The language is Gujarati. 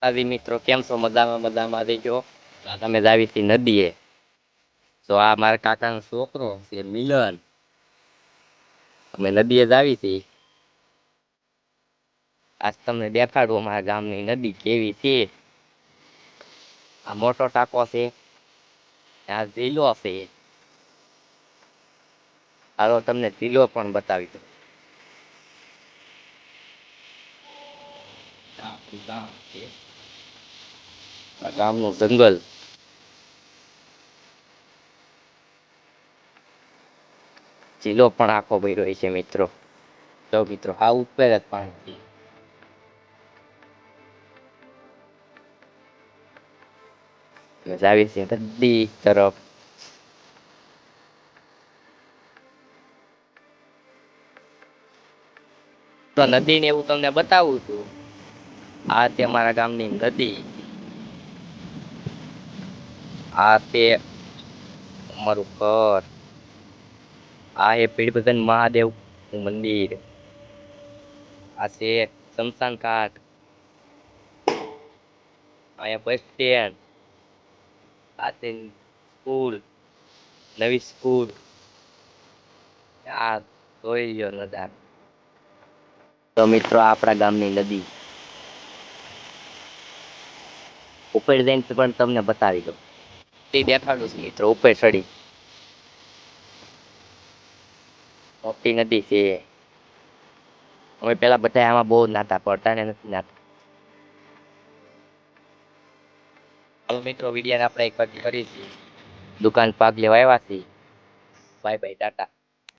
આદિ મિત્રો કેમ છો? મજામાં રહેજો. તમે જ આવી હતી નદીએ. તો આ મારા કાકાનો છોકરો છે મિલન. અમે નદીએ જ આવી હતી. આજ તમને દેખાડું અમારા ગામની નદી કેવી છે. આ મોટો ટાંકો છે. આ ઝીલો છે. હાલો તમને ઝીલો પણ બતાવી દઉં. આ ગામનું જંગલ. ઝીલો પણ આખો ભર્યો છે મિત્રો. તો મિત્રો આ ઉપર જ પાણી જાવી છે નદી તરફ. તો નદી ને એવું તમને બતાવું છું. આ તે અમારા ગામની નદી. આ તે અમારું ઘર. આ એ પીરબદન મહાદેવ મંદિર. આ છે શમશાન ઘાટ. અહીંયા બસ સ્ટેન્ડ. આ છે સ્કૂલ, નવી સ્કૂલ. આ જોઈ લ્યો નજારો. તો મિત્રો આપણા ગામની નદી. ઉપર જઈને પણ તમને બતાવી દઉં. તે દેખાડું છું મિત્રો ઉપર ચડી. મોટી નદી છે. અમે પેલા બધા આમાં બહુ નાતા પડતા ને નથી નાતા. હાલો મિત્રો વિડીયોને આપણે એક બાકી કરી છીએ. દુકાન ભાગ લેવા આવ્યા છીએ. Bye bye Tata.